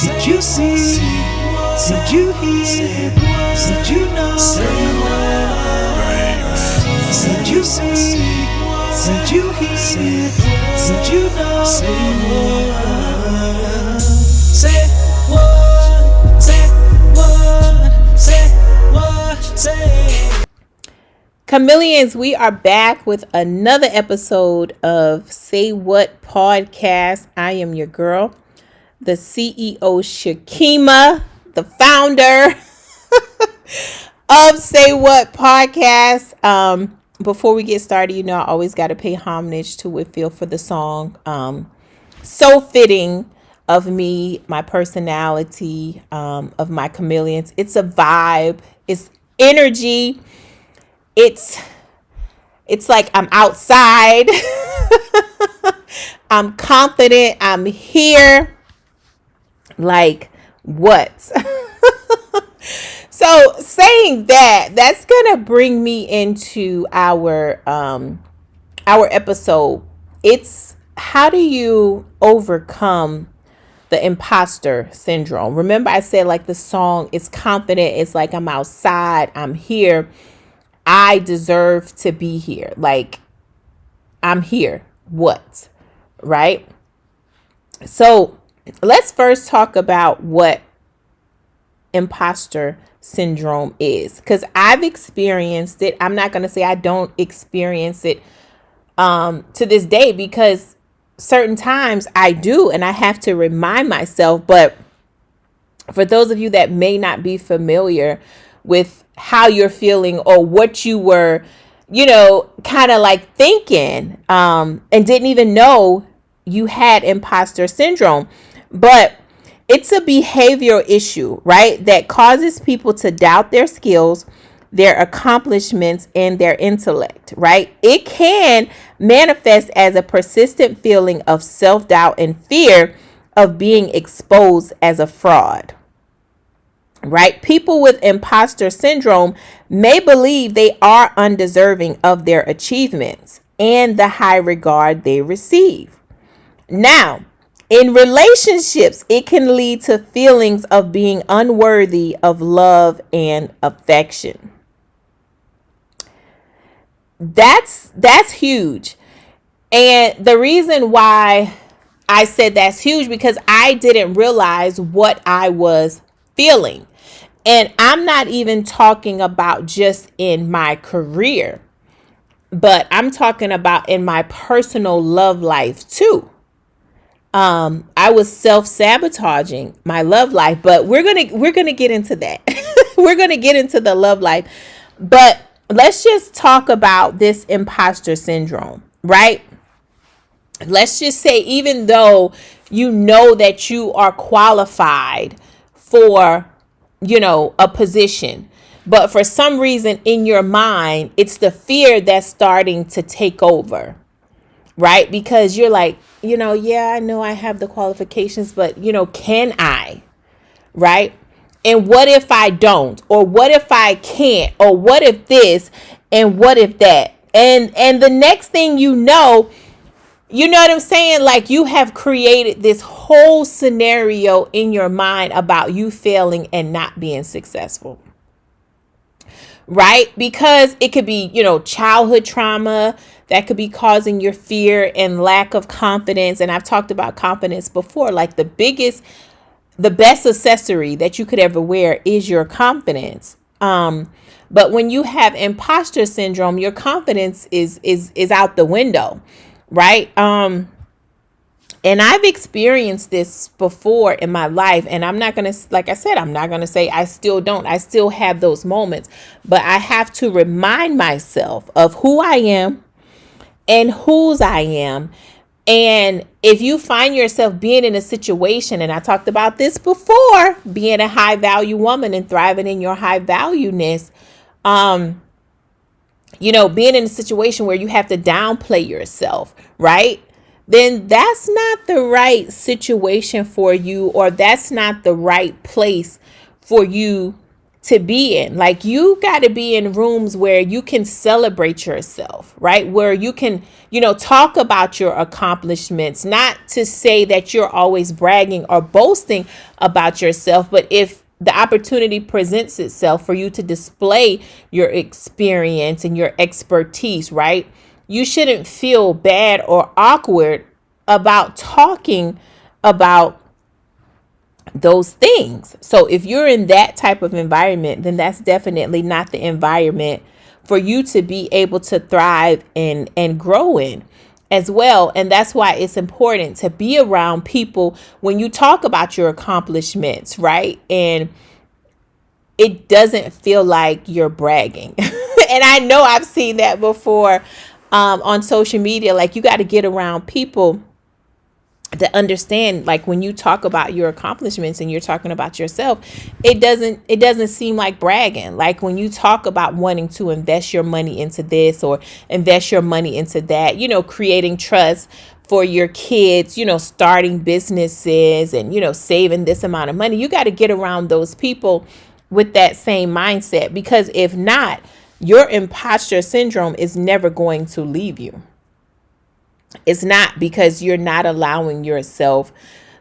Did you see? Did you hear? Did you know? Did you see? Did you hear? Did you know? Say what? Say what? Say what? Say. Kimaelons, we are back with another episode of Say What Podcast. I am your girl, the CEO Shakima, the founder of Say What Podcast. Before we get started, you know, I always got to pay homage to Whitfield for the song. So fitting of me, my personality, of my Kimaelons. It's a vibe. It's energy. It's like I'm outside. I'm confident. I'm here. Like what? So saying that, that's gonna bring me into our episode. It's how do you overcome the imposter syndrome? Remember, I said like the song is confident. It's like I'm outside. I'm here. I deserve to be here. Like I'm here. What? Right? So let's first talk about what imposter syndrome is, because I've experienced it. I'm not going to say I don't experience it to this day, because certain times I do, and I have to remind myself. But for those of you that may not be familiar with how you're feeling or what you were, you know, kind of like thinking, and didn't even know you had imposter syndrome, but it's a behavioral issue, right? That causes people to doubt their skills, their accomplishments, and their intellect, right? It can manifest as a persistent feeling of self-doubt and fear of being exposed as a fraud, right? People with imposter syndrome may believe they are undeserving of their achievements and the high regard they receive. Now, in relationships, it can lead to feelings of being unworthy of love and affection. That's huge. And the reason why I said that's huge, because I didn't realize what I was feeling. And I'm not even talking about just in my career, but I'm talking about in my personal love life too. I was self-sabotaging my love life, but we're gonna get into that. We're gonna get into the love life, but let's just talk about this imposter syndrome, right? Let's just say, even though you know that you are qualified for, you know, a position, but for some reason in your mind, it's the fear that's starting to take over, right? Because you're like, you know, yeah, I know I have the qualifications, but, you know, can I? Right? And what if I don't? Or what if I can't? Or what if this? And what if that? And the next thing you know what I'm saying? Like, you have created this whole scenario in your mind about you failing and not being successful. Right? Because it could be, you know, childhood trauma that could be causing your fear and lack of confidence. And I've talked about confidence before. Like the best accessory that you could ever wear is your confidence. But when you have imposter syndrome, your confidence is out the window, right? And I've experienced this before in my life, and I'm not going to, like I said, I'm not going to say I still don't. I still have those moments, but I have to remind myself of who I am and whose I am. And if you find yourself being in a situation, and I talked about this before, being a high value woman and thriving in your high valueness, you know, being in a situation where you have to downplay yourself, right? Then that's not the right situation for you, or that's not the right place for you to be in. Like, you got to be in rooms where you can celebrate yourself, right? Where you can, talk about your accomplishments, not to say that you're always bragging or boasting about yourself, but if the opportunity presents itself for you to display your experience and your expertise, right? You shouldn't feel bad or awkward about talking about those things. So if you're in that type of environment, then that's definitely not the environment for you to be able to thrive and grow in as well. And that's why it's important to be around people when you talk about your accomplishments, right? And it doesn't feel like you're bragging. And I know I've seen that before on social media. Like, you got to get around people that understand, like, when you talk about your accomplishments and you're talking about yourself, it doesn't seem like bragging. Like, when you talk about wanting to invest your money into this or invest your money into that, creating trust for your kids, starting businesses and, saving this amount of money, you got to get around those people with that same mindset, because if not, your imposter syndrome is never going to leave you. It's not, because you're not allowing yourself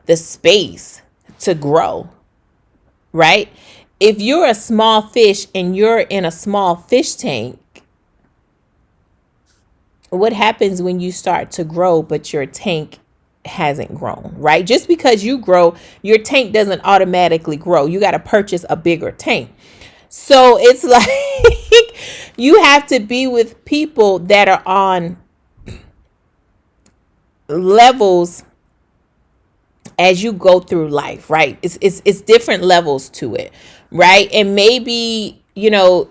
the space to grow, right? If you're a small fish and you're in a small fish tank, what happens when you start to grow, but your tank hasn't grown, right? Just because you grow, your tank doesn't automatically grow. You got to purchase a bigger tank. So it's like you have to be with people that are on levels as you go through life, right? It's different levels to it, right? And maybe, your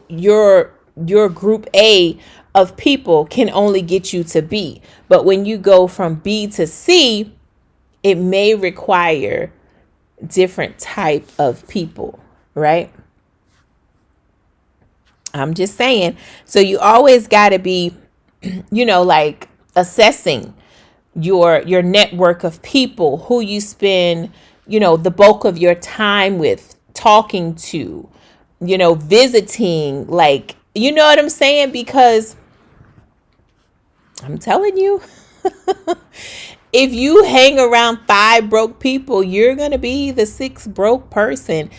group A of people can only get you to B. But when you go from B to C, it may require different type of people, right? I'm just saying. So you always got to be, like, assessing your network of people who you spend, the bulk of your time with, talking to, visiting, like, you know what I'm saying? Because I'm telling you, if you hang around 5 broke people, you're going to be the 6th broke person,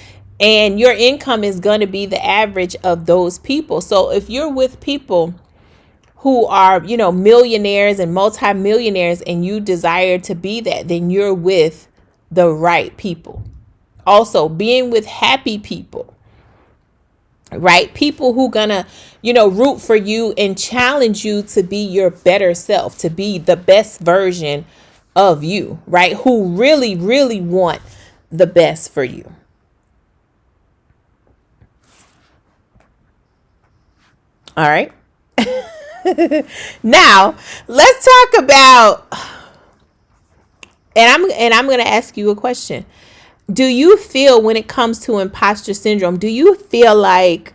and your income is going to be the average of those people. So if you're with people who are, millionaires and multimillionaires, and you desire to be that, then you're with the right people. Also, being with happy people, right? People who gonna, root for you and challenge you to be your better self, to be the best version of you, right? Who really, really want the best for you. All right. Now, let's talk about, and I'm going to ask you a question. Do you feel, when it comes to imposter syndrome, do you feel like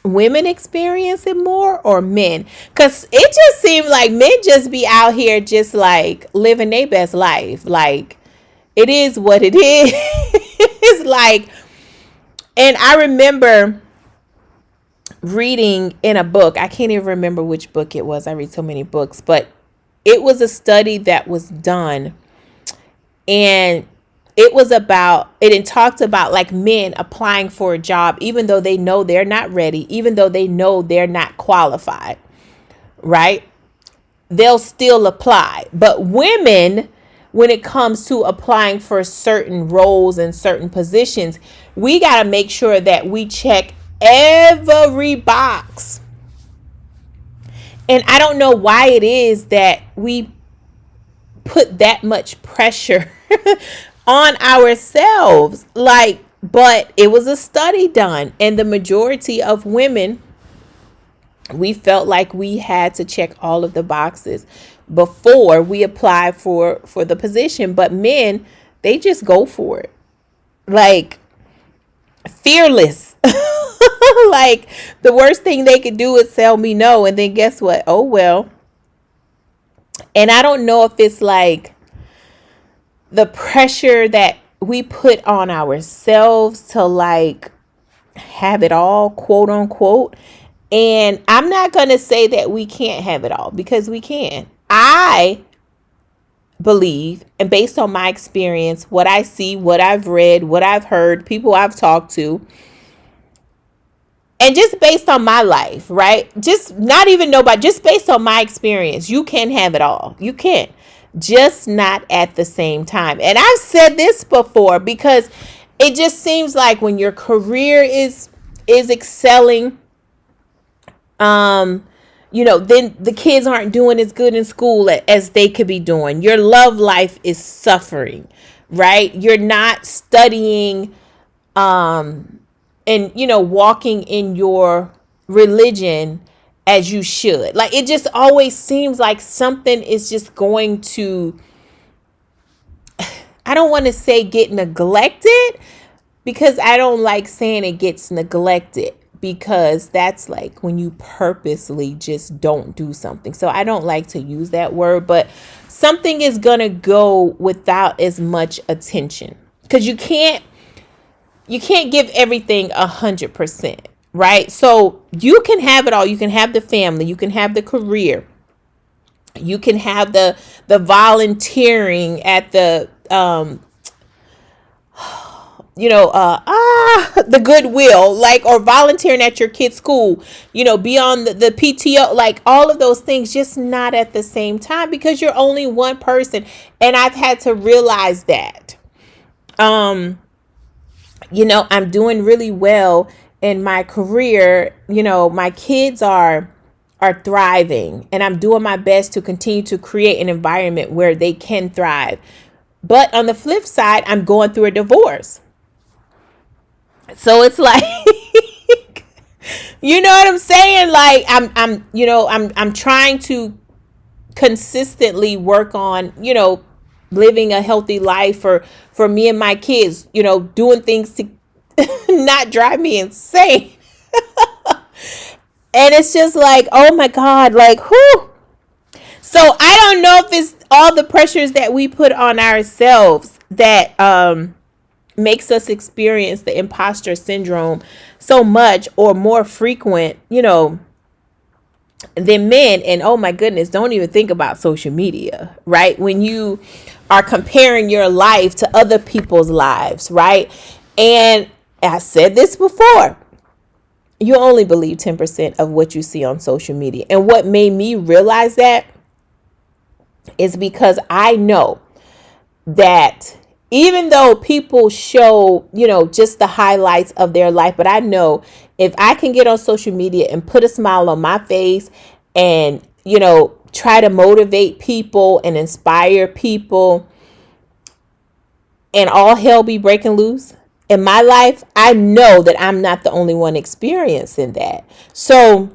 women experience it more or men? Because it just seems like men just be out here just like living their best life. Like, it is what it is. It's like, and I remember reading in a book, I can't even remember which book it was. I read so many books, but it was a study that was done, and it talked about, like, men applying for a job, even though they know they're not ready, even though they know they're not qualified, right? They'll still apply. But women, when it comes to applying for certain roles and certain positions, we got to make sure that we check every box. And I don't know why it is that we put that much pressure on ourselves. Like, but it was a study done, and the majority of women, we felt like we had to check all of the boxes before we apply for the position. But men, they just go for it. Like, fearless. Like, the worst thing they could do is tell me no, and then guess what? Oh, well. And I don't know if it's like the pressure that we put on ourselves to, like, have it all, quote unquote. And I'm not going to say that we can't have it all, because we can. I believe, and based on my experience, what I see, what I've read, what I've heard, people I've talked to, and just based on my life, right? Just not even nobody, just based on my experience, you can have it all. You can, just not at the same time. And I've said this before, because it just seems like when your career is excelling, then the kids aren't doing as good in school as they could be doing. Your love life is suffering, right? You're not studying, and walking in your religion as you should. Like, it just always seems like something is just going to, I don't want to say get neglected, because I don't like saying it gets neglected, because that's like when you purposely just don't do something. So I don't like to use that word, but something is going to go without as much attention, because you can't give everything 100%, right? So you can have it all. You can have the family, you can have the career, you can have the volunteering at the the Goodwill, like, or volunteering at your kid's school, be on the PTO, like all of those things, just not at the same time, because you're only one person. And I've had to realize that, I'm doing really well in my career. My kids are thriving, and I'm doing my best to continue to create an environment where they can thrive. But on the flip side, I'm going through a divorce. So it's like, you know what I'm saying? Like, I'm trying to consistently work on, living a healthy life for me and my kids, doing things to not drive me insane. And it's just like, oh my God, like, whew. So I don't know if it's all the pressures that we put on ourselves that makes us experience the imposter syndrome so much, or more frequent, than men. And oh my goodness, don't even think about social media, right? When you are comparing your life to other people's lives, right? And I said this before, you only believe 10% of what you see on social media. And what made me realize that is because I know that even though people show, just the highlights of their life, but I know if I can get on social media and put a smile on my face and, try to motivate people and inspire people, and all hell be breaking loose in my life, I know that I'm not the only one experiencing that. So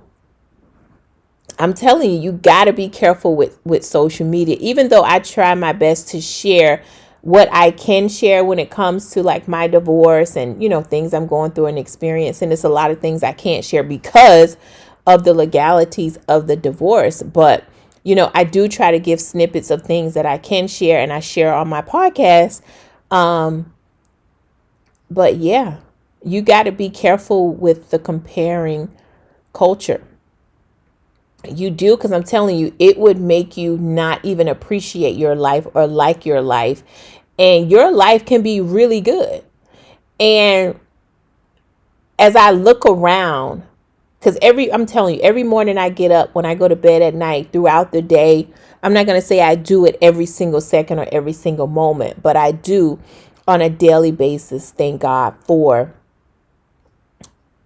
I'm telling you, you got to be careful with social media. Even though I try my best to share what I can share when it comes to like my divorce and, things I'm going through and experience. And it's a lot of things I can't share because of the legalities of the divorce. But, I do try to give snippets of things that I can share, and I share on my podcast. But yeah, you got to be careful with the comparing culture. You do, because I'm telling you, it would make you not even appreciate your life or like your life. And your life can be really good. And as I look around, because I'm telling you, every morning I get up, when I go to bed at night, throughout the day, I'm not going to say I do it every single second or every single moment, but I do on a daily basis thank God for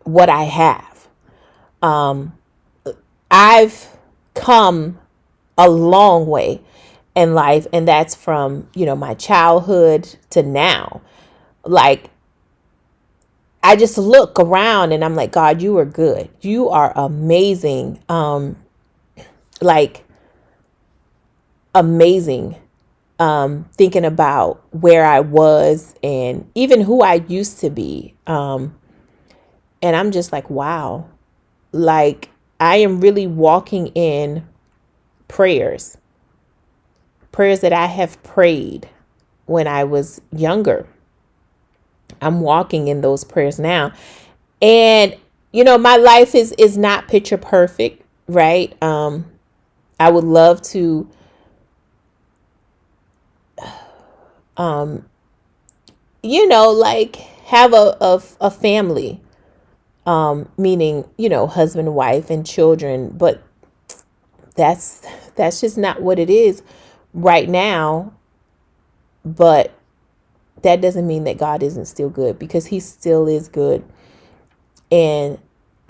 what I have. I've come a long way in life, and that's from, my childhood to now. Like, I just look around and I'm like, God, you are good. You are amazing. Amazing. Thinking about where I was and even who I used to be. And I'm just like, wow, like, I am really walking in prayers that I have prayed when I was younger. I'm walking in those prayers now. And my life is not picture perfect, right? I would love to like have a family, meaning husband, wife, and children, but that's just not what it is right now. But that doesn't mean that God isn't still good, because he still is good. And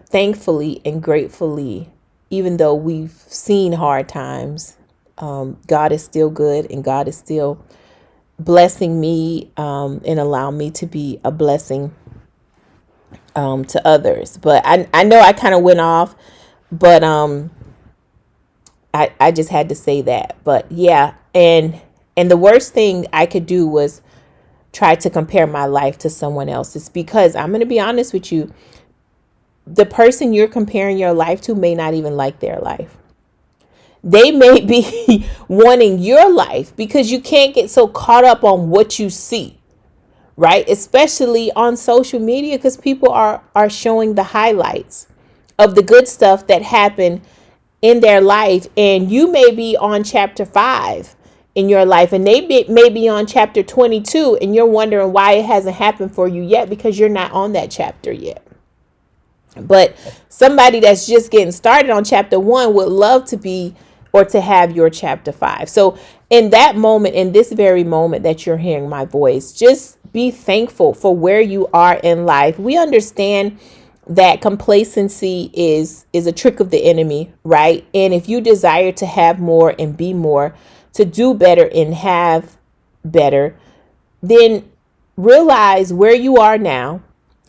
thankfully and gratefully, even though we've seen hard times, God is still good, and God is still blessing me, and allow me to be a blessing to others. But I know I kind of went off, but I just had to say that. But yeah, and the worst thing I could do was try to compare my life to someone else's, because I'm going to be honest with you, the person you're comparing your life to may not even like their life. They may be wanting your life, because you can't get so caught up on what you see, right? Especially on social media, because people are showing the highlights of the good stuff that happened in their life. And you may be on chapter 5 in your life, and they may be on chapter 22, and you're wondering why it hasn't happened for you yet, because you're not on that chapter yet. But somebody that's just getting started on chapter 1 would love to be, or to have your chapter 5. So in that moment, in this very moment that you're hearing my voice, just be thankful for where you are in life. We understand that complacency is a trick of the enemy, right? And if you desire to have more and be more, to do better and have better, then realize where you are now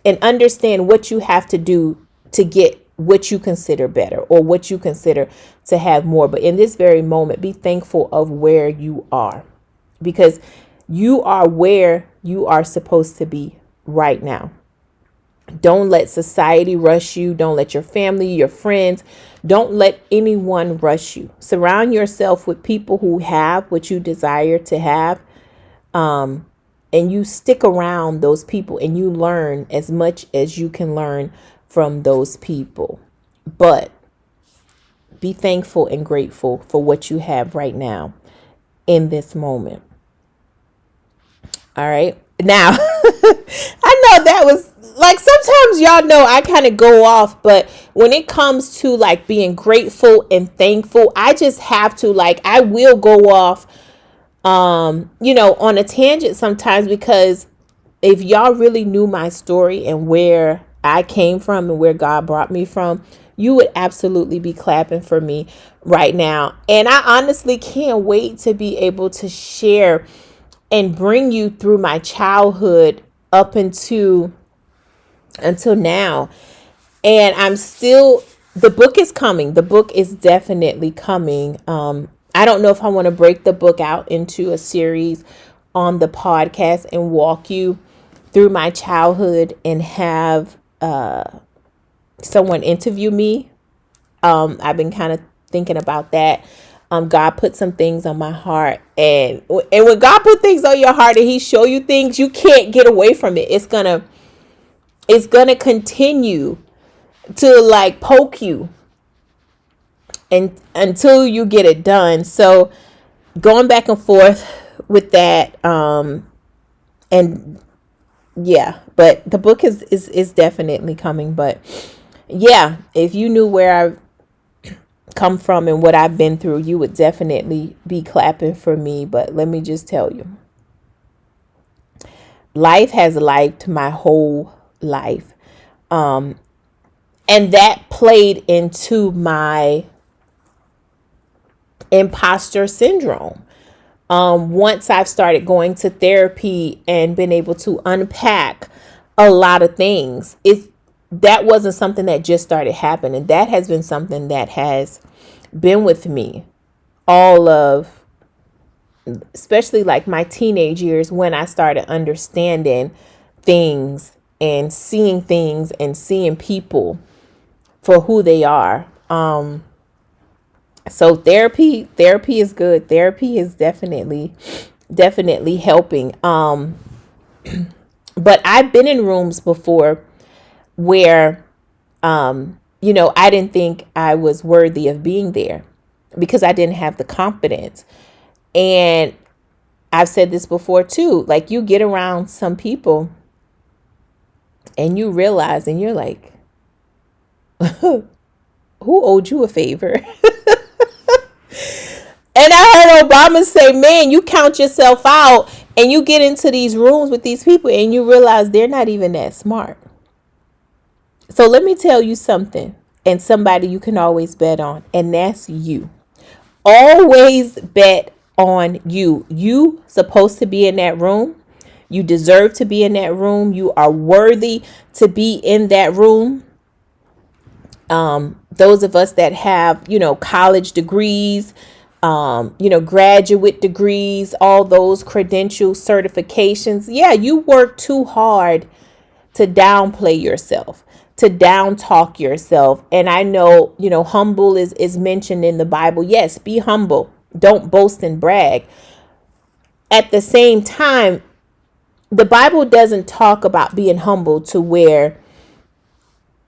and understand what you have to do to get what you consider better, or what you consider to have more. But in this very moment, be thankful of where you are, because you are where you are supposed to be right now. Don't let society rush you. Don't let your family, your friends, don't let anyone rush you. Surround yourself with people who have what you desire to have. And you stick around those people, and you learn as much as you can learn from those people. But be thankful and grateful for what you have right now in this moment. All right. Now, I know that was like, sometimes y'all know I kind of go off, but when it comes to like being grateful and thankful, I just have to, like, I will go off on a tangent sometimes, because if y'all really knew my story and where I came from and where God brought me from, you would absolutely be clapping for me right now. And I honestly can't wait to be able to share and bring you through my childhood up until now. And the book is coming. The book is definitely coming. I don't know if I want to break the book out into a series on the podcast and walk you through my childhood and have someone interview me. I've been kind of thinking about that. God put some things on my heart, and when God put things on your heart and he show you things, you can't get away from it. It's gonna continue to like poke you and until you get it done. So going back and forth with that, and yeah, but the book is definitely coming. But yeah, if you knew where I've come from and what I've been through, you would definitely be clapping for me. But let me just tell you, life has lifed my whole life. And that played into my imposter syndrome. Once I've started going to therapy and been able to unpack a lot of things, that wasn't something that just started happening. That has been something that has been with me especially like my teenage years, when I started understanding things and seeing people for who they are. So therapy is good. Therapy is definitely helping. But I've been in rooms before where, I didn't think I was worthy of being there because I didn't have the confidence. And I've said this before too, like you get around some people and you realize and you're like, who owed you a favor? And I heard Obama say, man, you count yourself out and you get into these rooms with these people and you realize they're not even that smart. So let me tell you something, and somebody you can always bet on, and that's you. Always bet on you. You supposed to be in that room. You deserve to be in that room. You are worthy to be in that room. Those of us that have, college degrees, graduate degrees, all those credentials, certifications. Yeah, you work too hard to downplay yourself, to down talk yourself. And I know, humble is mentioned in the Bible. Yes, be humble. Don't boast and brag. At the same time, the Bible doesn't talk about being humble to where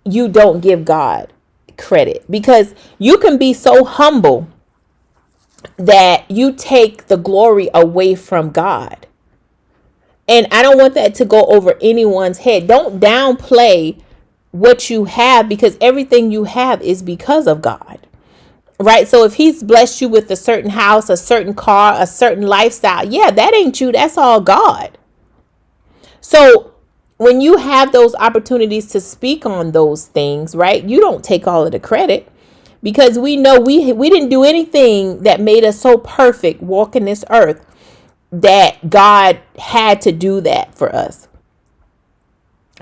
you don't give God credit, because you can be so humble that you take the glory away from God. And I don't want that to go over anyone's head. Don't downplay what you have, because everything you have is because of God. Right? So if he's blessed you with a certain house, a certain car, a certain lifestyle, yeah, that ain't you. That's all God. So when you have those opportunities to speak on those things, right, you don't take all of the credit, because we know we didn't do anything that made us so perfect walking this earth that God had to do that for us.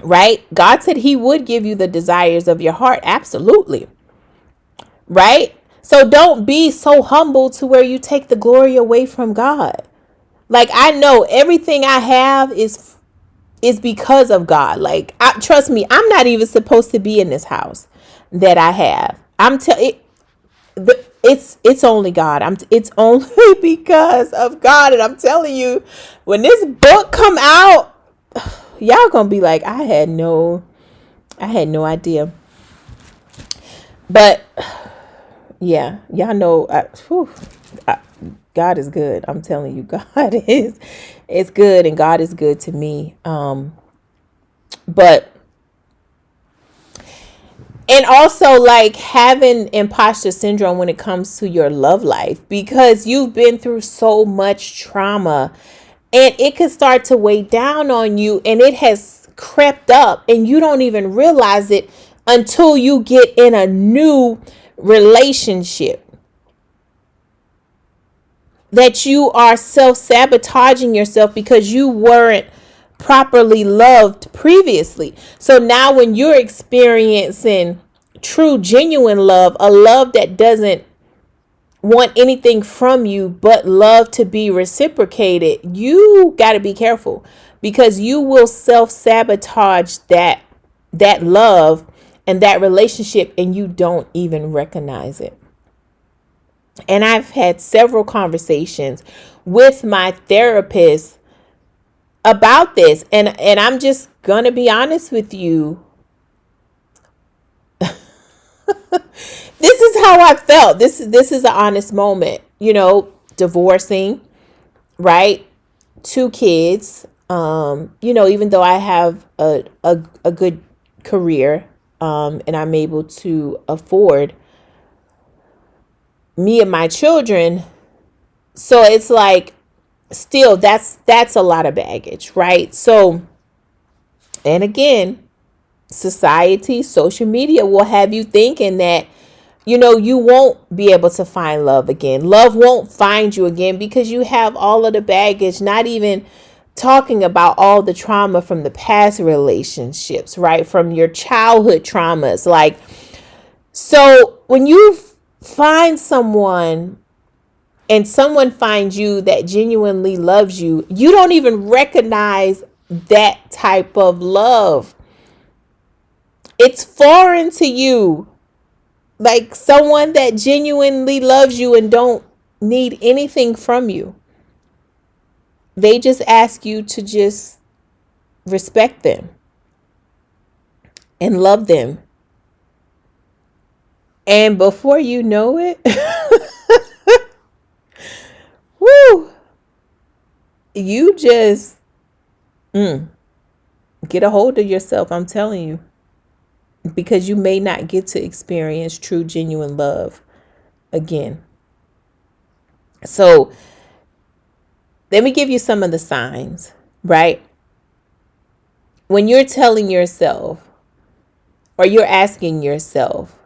Right? God said he would give you the desires of your heart. Absolutely. Right? So don't be so humble to where you take the glory away from God. Like, I know everything I have is because of God. Like, trust me, I'm not even supposed to be in this house that I have. It's only God. It's only because of God. And I'm telling you, when this book come out, y'all gonna be like, I had no idea. But yeah, y'all know, God is good. I'm telling you, God is good, and God is good to me. But and also, like, having imposter syndrome when it comes to your love life, because you've been through so much trauma, and it could start to weigh down on you, and it has crept up and you don't even realize it until you get in a new relationship, that you are self-sabotaging yourself because you weren't properly loved previously. So now when you're experiencing true, genuine love, a love that doesn't want anything from you but love to be reciprocated, you got to be careful, because you will self-sabotage that love and that relationship, and you don't even recognize it. And I've had several conversations with my therapist about this, and I'm just gonna be honest with you. This is how I felt. This is an honest moment. Divorcing, right? 2 kids. Even though I have a good career, and I'm able to afford me and my children. So it's like, still, that's a lot of baggage, right? So, and again, society, social media will have you thinking that, you won't be able to find love again. Love won't find you again because you have all of the baggage, not even talking about all the trauma from the past relationships, right? From your childhood traumas. Like, so when you find someone and someone finds you that genuinely loves you, you don't even recognize that type of love. It's foreign to you. Like, someone that genuinely loves you and don't need anything from you. They just ask you to just respect them. and love them. And before you know it, woo, you just get a hold of yourself. I'm telling you, because you may not get to experience true, genuine love again. So let me give you some of the signs, right? When you're telling yourself or you're asking yourself,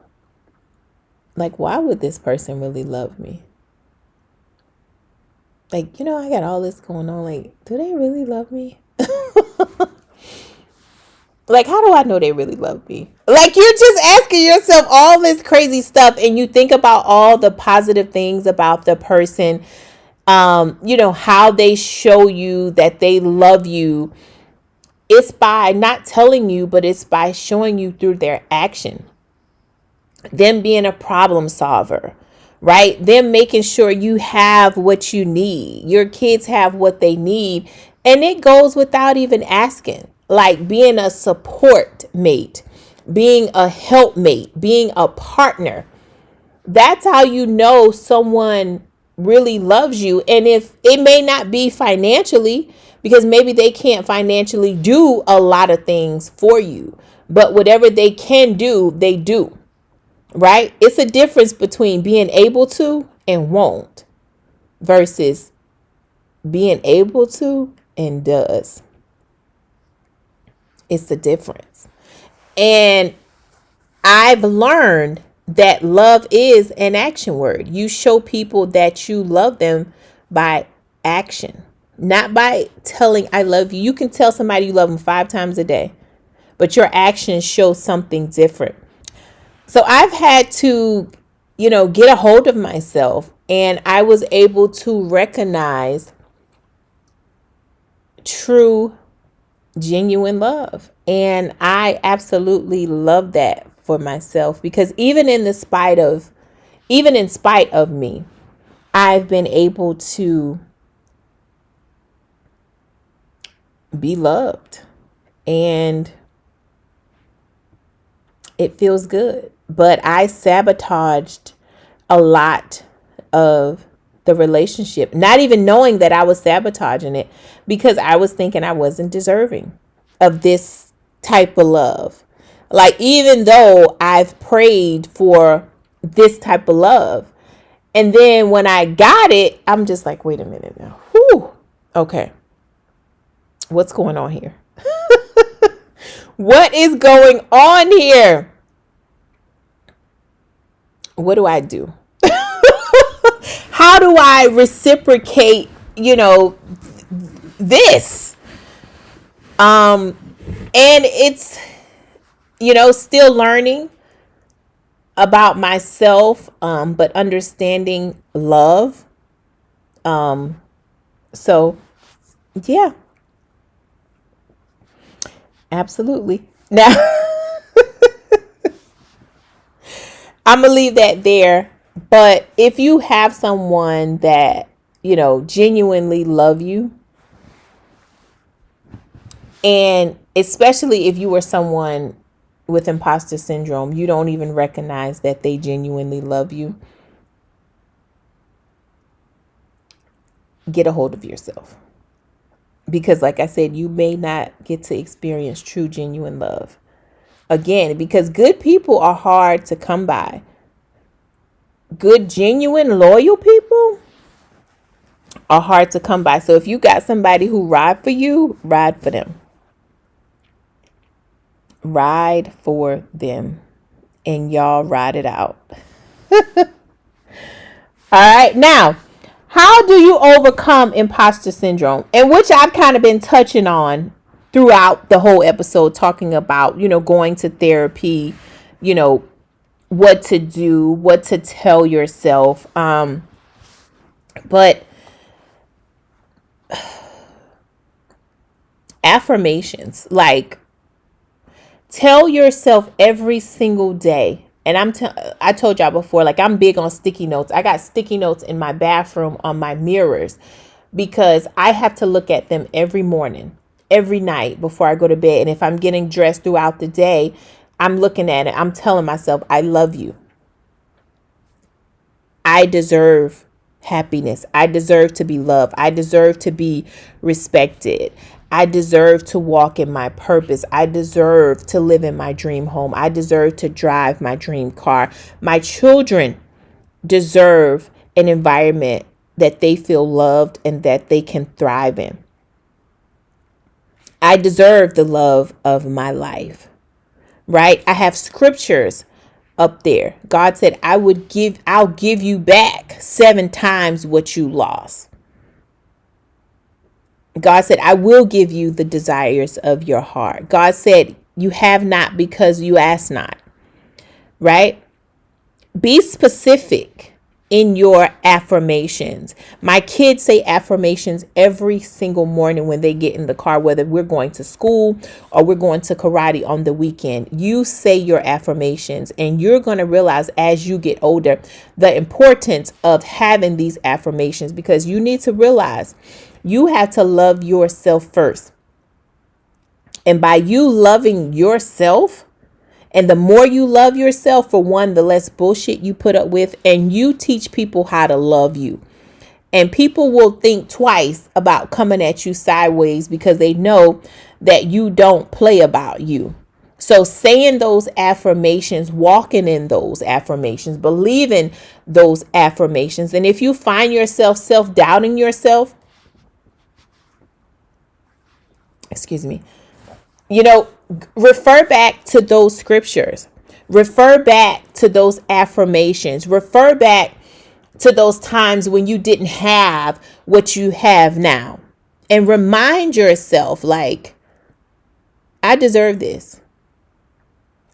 like, why would this person really love me? Like, I got all this going on. Like, do they really love me? Like, how do I know they really love me? Like, you're just asking yourself all this crazy stuff, and you think about all the positive things about the person, how they show you that they love you. It's by not telling you, but it's by showing you through their action. Them being a problem solver, right? Them making sure you have what you need. Your kids have what they need. And it goes without even asking. Like being a support mate, being a helpmate, being a partner. That's how you know someone really loves you. And if it may not be financially, because maybe they can't financially do a lot of things for you, but whatever they can do, they do. Right? It's a difference between being able to and won't versus being able to and does. It's the difference. And I've learned that love is an action word. You show people that you love them by action, not by telling I love you. You can tell somebody you love them 5 times a day, but your actions show something different. So I've had to, get a hold of myself, and I was able to recognize true, genuine love. And I absolutely love that for myself, because even in spite of me, I've been able to be loved, and it feels good. But I sabotaged a lot of the relationship, not even knowing that I was sabotaging it, because I was thinking I wasn't deserving of this type of love. Like, even though I've prayed for this type of love, and then when I got it, I'm just like, wait a minute now. Whew. Okay. What's going on here? What is going on here? What do I do? How do I reciprocate, this? And it's, still learning about myself, but understanding love. So yeah, absolutely. Now, I'm going to leave that there. But if you have someone that, genuinely love you, and especially if you were someone with imposter syndrome, you don't even recognize that they genuinely love you, get a hold of yourself. Because like I said, you may not get to experience true, genuine love again, because good people are hard to come by. Good, genuine, loyal people are hard to come by. So if you got somebody who ride for you, ride for them. Ride for them. And y'all ride it out. All right. Now, how do you overcome imposter syndrome? And which I've kind of been touching on throughout the whole episode, talking about, going to therapy, what to do, what to tell yourself. But affirmations, like tell yourself every single day. And I told y'all before, like I'm big on sticky notes. I got sticky notes in my bathroom on my mirrors because I have to look at them every morning, every night before I go to bed. And if I'm getting dressed throughout the day, I'm looking at it. I'm telling myself, I love you. I deserve happiness. I deserve to be loved. I deserve to be respected. I deserve to walk in my purpose. I deserve to live in my dream home. I deserve to drive my dream car. My children deserve an environment that they feel loved and that they can thrive in. I deserve the love of my life, right? I have scriptures up there. God said, I'll give you back 7 times what you lost. God said, I will give you the desires of your heart. God said, you have not because you ask not, right? Be specific in your affirmations. My kids say affirmations every single morning when they get in the car, whether we're going to school or we're going to karate on the weekend. You say your affirmations, and you're going to realize as you get older the importance of having these affirmations, because you need to realize you have to love yourself first. And by you loving yourself, and the more you love yourself, for one, the less bullshit you put up with, and you teach people how to love you. And people will think twice about coming at you sideways because they know that you don't play about you. So saying those affirmations, walking in those affirmations, believing those affirmations. And if you find yourself self-doubting yourself, refer back to those scriptures, refer back to those affirmations, refer back to those times when you didn't have what you have now, and remind yourself, like, I deserve this.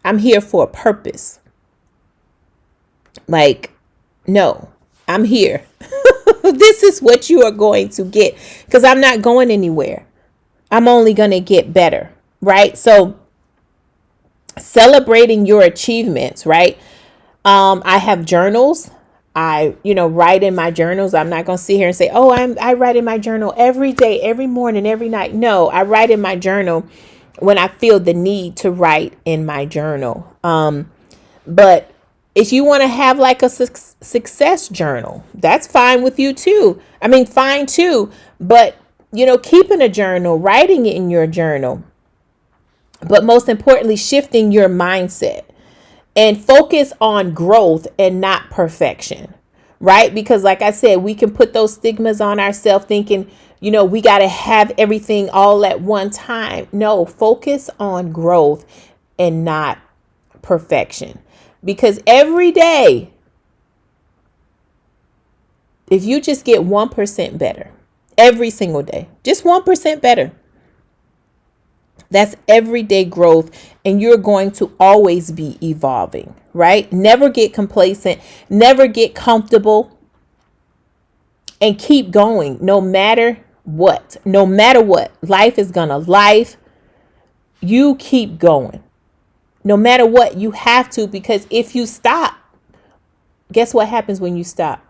I'm here for a purpose. Like, no, I'm here. This is what you are going to get, because I'm not going anywhere. I'm only going to get better. Right? So celebrating your achievements, right? I have journals. I write in my journals. I'm not going to sit here and say, oh, I write in my journal every day, every morning, every night. No, I write in my journal when I feel the need to write in my journal. But if you want to have like a success journal, that's fine with you too. I mean, fine too. But, keeping a journal, writing it in your journal, but most importantly, shifting your mindset and focus on growth and not perfection, right? Because like I said, we can put those stigmas on ourselves thinking, we got to have everything all at one time. No, focus on growth and not perfection. Because every day, if you just get 1% better, every single day, just 1% better, that's everyday growth, and you're going to always be evolving, right? Never get complacent, never get comfortable, and keep going no matter what. No matter what. Life is gonna life. You keep going. No matter what, you have to, because if you stop, guess what happens when you stop?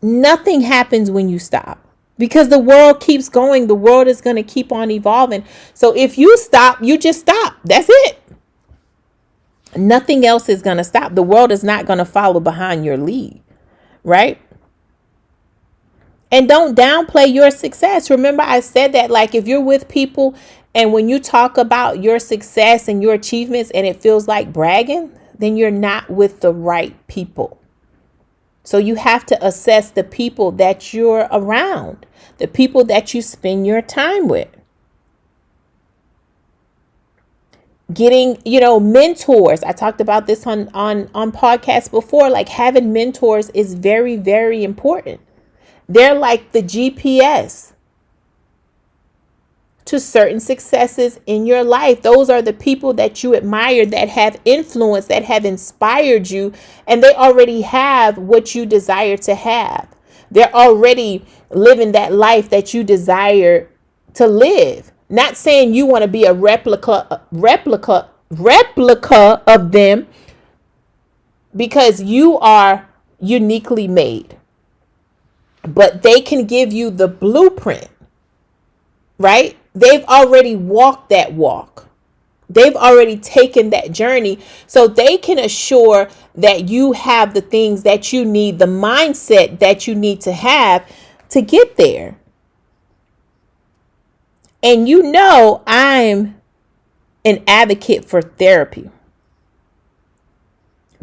Nothing happens when you stop. Because the world keeps going. The world is going to keep on evolving. So if you stop, you just stop. That's it. Nothing else is going to stop. The world is not going to follow behind your lead. Right? And don't downplay your success. Remember, I said that, like, if you're with people and when you talk about your success and your achievements and it feels like bragging, then you're not with the right people. So you have to assess the people that you're around, the people that you spend your time with. Getting, mentors. I talked about this on podcasts before. Like, having mentors is very, very important. They're like the GPS to certain successes in your life. Those are the people that you admire, that have influence, that have inspired you, and they already have what you desire to have. They're already living that life that you desire to live. Not saying you want to be a replica of them, because you are uniquely made. But they can give you the blueprint, right? They've already walked that walk. They've already taken that journey, so they can assure that you have the things that you need, the mindset that you need to have to get there. And you know, I'm an advocate for therapy.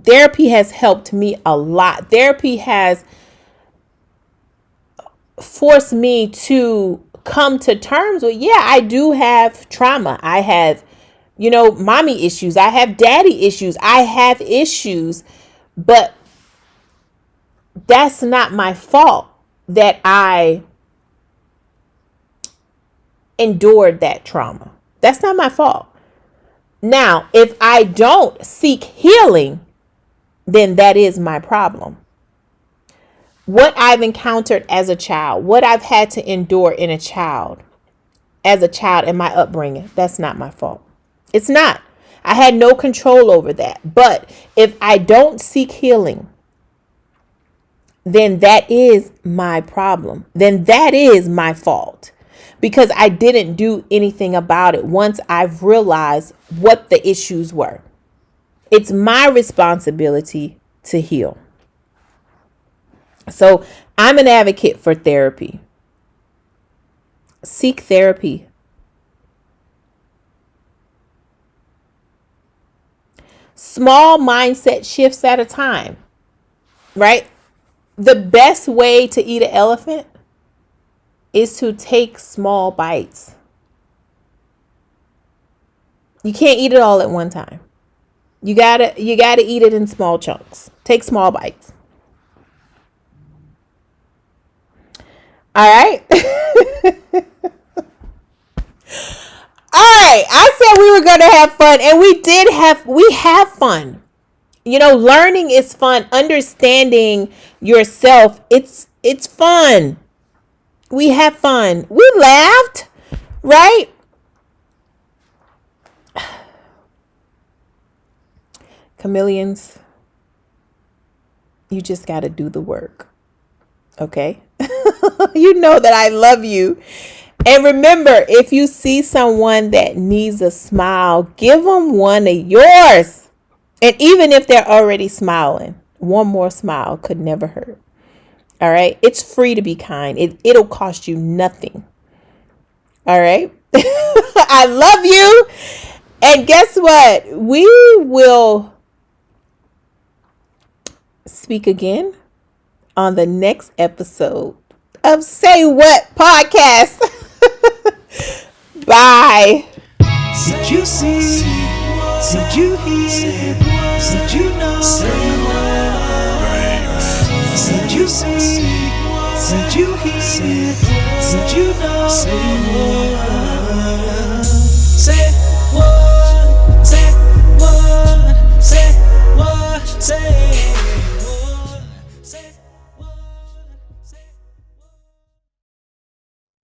Therapy has helped me a lot. Therapy has forced me to come to terms with, yeah, I do have trauma. I have, mommy issues. I have daddy issues. I have issues, but that's not my fault that I endured that trauma. That's not my fault. Now, if I don't seek healing, then that is my problem. What I've encountered as a child, what I've had to endure as a child in my upbringing, that's not my fault. It's not. I had no control over that. But if I don't seek healing, then that is my problem. Then that is my fault, because I didn't do anything about it once I've realized what the issues were. It's my responsibility to heal. So I'm an advocate for therapy. Seek therapy. Small mindset shifts at a time, right? The best way to eat an elephant is to take small bites. You can't eat it all at one time. You gotta eat it in small chunks. Take small bites. All right. All right. I said we were going to have fun, and we have fun. Learning is fun. Understanding yourself, it's fun. We have fun. We laughed, right? Chameleons, you just got to do the work. Okay? You know that I love you. And remember, if you see someone that needs a smile, give them one of yours. And even if they're already smiling, one more smile could never hurt. All right? It's free to be kind. It'll cost you nothing. All right? I love you. And guess what? We will speak again on the next episode of Say What Podcast. Bye. Did you see? Did you hear? Did you know? Did you see? Did you hear? Did you know?